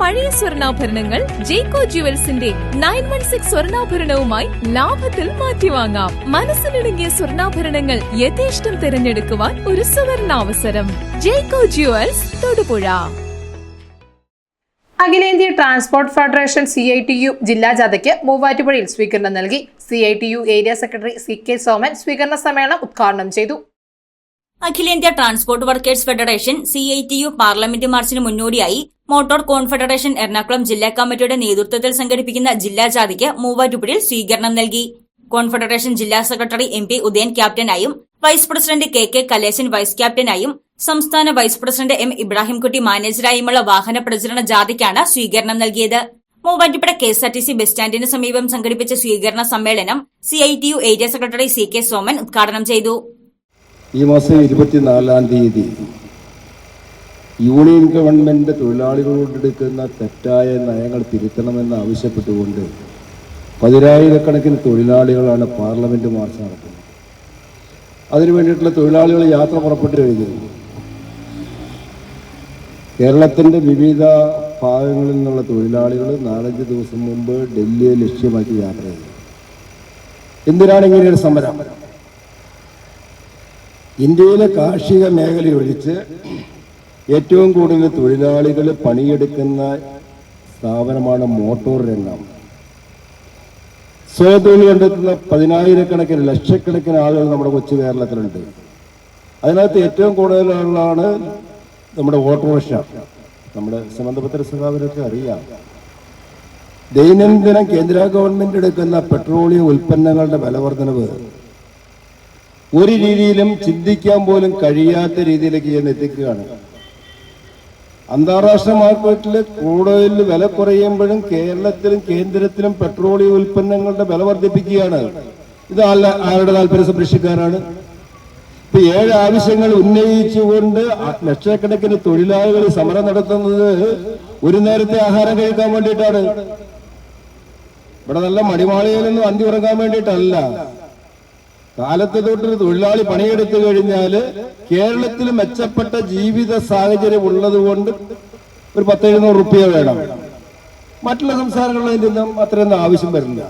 പഴയ സ്വർണ്ണാഭരണങ്ങൾ ജേക്കോ ജുവൽസിന്റെ 916 സ്വർണ്ണാഭരണവുമായി ലാഭത്തിൽ മാറ്റിവാങ്ങാം. മനസ്സിലിണങ്ങിയ സ്വർണ്ണാഭരണങ്ങൾ യഥേഷ്ടം തിരഞ്ഞെടുക്കുവാൻ ഒരു സുവർണാവസരം. ജേക്കോ ജുവൽസ്, തൊടുപുഴ. അഖിലേന്ത്യാ ട്രാൻസ്പോർട്ട് ഫെഡറേഷൻ CITU ജില്ലാ ജാഥയ്ക്ക് മൂവാറ്റുപുഴയിൽ സ്വീകരണം നൽകി. CITU area secretary CK Soman സ്വീകരണ സമ്മേളനം ഉദ്ഘാടനം ചെയ്തു. അഖിലേന്ത്യാ transport workers federation CITU parliament മാർച്ചിന് മുന്നോടിയായി മോട്ടോർ കോൺഫെഡറേഷൻ എറണാകുളം ജില്ലാ കമ്മിറ്റിയുടെ നേതൃത്വത്തിൽ സംഘടിപ്പിക്കുന്ന ജില്ലാ ജാഥയ്ക്ക് മൂവാറ്റുപുഴയിൽ സ്വീകരണം നൽകി. കോൺഫെഡറേഷൻ ജില്ലാ സെക്രട്ടറി MP ഉദയൻ ക്യാപ്റ്റനായും vice president KK Kaleshan vice ക്യാപ്റ്റനായും സംസ്ഥാന വൈസ് പ്രസിഡന്റ് M ഇബ്രാഹിംകുട്ടി മാനേജറായുമുള്ള വാഹന പ്രചരണ ജാഥയ്ക്കാണ് സ്വീകരണം നൽകിയത്. മൂവാറ്റുപുഴ KSRTC ബസ് സ്റ്റാൻഡിന് സമീപം സംഘടിപ്പിച്ച സ്വീകരണ സമ്മേളനം CITU area secretary CK Soman ഉദ്ഘാടനം ചെയ്തു. ഈ മാസം 24-ാം തീയതി യൂണിയൻ ഗവൺമെന്റ് തൊഴിലാളികളോടെടുക്കുന്ന തെറ്റായ നയങ്ങൾ തിരുത്തണമെന്ന് ആവശ്യപ്പെട്ടുകൊണ്ട് 10,000-കണക്കിന് തൊഴിലാളികളാണ് പാർലമെന്റ് മാർച്ച് നടത്തുന്നത്. അതിനു വേണ്ടിയിട്ടുള്ള തൊഴിലാളികൾ യാത്ര പുറപ്പെട്ടു കഴിഞ്ഞിരുന്നു. കേരളത്തിൻ്റെ വിവിധ ഭാഗങ്ങളിൽ നിന്നുള്ള തൊഴിലാളികൾ 4-5 ദിവസം മുമ്പ് ഡൽഹിയെ ലക്ഷ്യമാക്കി യാത്ര ചെയ്തു. എന്തിനാണ് ഇങ്ങനെയൊരു സമരം? ഇന്ത്യയിലെ കാർഷിക മേഖല ഒഴിച്ച് ഏറ്റവും കൂടുതൽ തൊഴിലാളികൾ പണിയെടുക്കുന്ന സ്ഥാപനമാണ് മോട്ടോർ രംഗം. സ്വയംതൊഴിൽ കണ്ടെത്തുന്ന 10,000-കണക്കിന് ലക്ഷക്കണക്കിന് ആളുകൾ നമ്മുടെ കൊച്ചു കേരളത്തിലുണ്ട്. അതിനകത്ത് ഏറ്റവും കൂടുതലുള്ളതാണ് നമ്മുടെ ഓട്ടോറിക്ഷ. നമ്മുടെ സമന്തപത്ര സഹാബിനൊക്കെ അറിയാം. ദൈനംദിനം കേന്ദ്ര ഗവൺമെന്റ് എടുക്കുന്ന പെട്രോളിയം ഉൽപ്പന്നങ്ങളുടെ വിലവർദ്ധനവ് ഒരു രീതിയിലും ചിന്തിക്കാൻ പോലും കഴിയാത്ത രീതിയിലേക്ക് ഞാൻ എത്തിക്കുകയാണ്. അന്താരാഷ്ട്ര മാർക്കറ്റിൽ കൂടുതൽ വില കുറയുമ്പോഴും കേരളത്തിലും കേന്ദ്രത്തിലും പെട്രോളിയം ഉൽപ്പന്നങ്ങളുടെ വില വർദ്ധിപ്പിക്കുകയാണ്. ഇത് ആരുടെ താല്പര്യം സംരക്ഷിക്കാനാണ്? ഇപ്പൊ 7 ആവശ്യങ്ങൾ ഉന്നയിച്ചുകൊണ്ട് ലക്ഷക്കണക്കിന് തൊഴിലാളികൾ സമരം നടത്തുന്നത് ഒരു നേരത്തെ ആഹാരം കഴിക്കാൻ വേണ്ടിയിട്ടാണ്. ഇവിടെ നല്ല മടിമാളികയിലൊന്നും അന്തി ഉറങ്ങാൻ വേണ്ടിയിട്ടല്ല. കാലത്ത് തൊട്ടൊരു തൊഴിലാളി പണിയെടുത്തു കഴിഞ്ഞാൽ കേരളത്തിൽ മെച്ചപ്പെട്ട ജീവിത സാഹചര്യം ഉള്ളത് കൊണ്ട് ഒരു 10-700 റുപ്യ വേണം. മറ്റുള്ള സംസ്ഥാനങ്ങളിൽ നിന്നും അത്രയൊന്നും ആവശ്യം വരുന്നില്ല.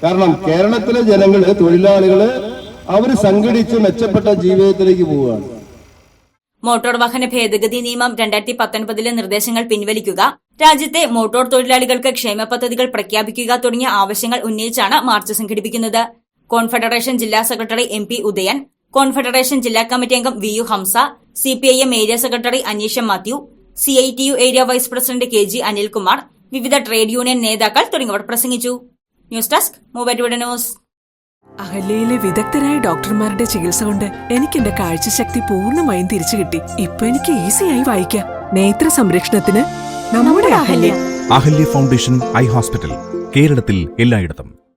കാരണം കേരളത്തിലെ ജനങ്ങള്, തൊഴിലാളികള് അവർ സംഘടിച്ച് മെച്ചപ്പെട്ട ജീവിതത്തിലേക്ക് പോവുകയാണ്. മോട്ടോർ വാഹന ഭേദഗതി നിയമം 2019 നിർദ്ദേശങ്ങൾ പിൻവലിക്കുക, രാജ്യത്തെ മോട്ടോർ തൊഴിലാളികൾക്ക് ക്ഷേമ പദ്ധതികൾ പ്രഖ്യാപിക്കുക തുടങ്ങിയ ആവശ്യങ്ങൾ ഉന്നയിച്ചാണ് മാർച്ച് സംഘടിപ്പിക്കുന്നത്. കോൺഫെഡറേഷൻ ജില്ലാ സെക്രട്ടറി MP ഉദയൻ, കോൺഫെഡറേഷൻ ജില്ലാ കമ്മിറ്റി അംഗം VU Hamsa, CPIM area secretary Aneesha Mathew, CITU area vice president KG Anilkumar, വിവിധ ട്രേഡ് യൂണിയൻ നേതാക്കൾ തുടങ്ങിയവർ പ്രസംഗിച്ചു. News desk Muvattupuzha news. അഹല്യയിലെ വിദഗ്ധരായ ഡോക്ടർമാരുടെ ചികിത്സ കൊണ്ട് എനിക്ക് എന്റെ കാഴ്ചശക്തി പൂർണ്ണമായും തിരിച്ചു കിട്ടി. ഇപ്പൊ എനിക്ക് ഈസിയായി വായിക്കാം. നേത്ര സംരക്ഷണത്തിന് നമ്മുടെ Ahalya. Ahalya foundation eye hospital, കേരളത്തിൽ എല്ലായിടത്തും.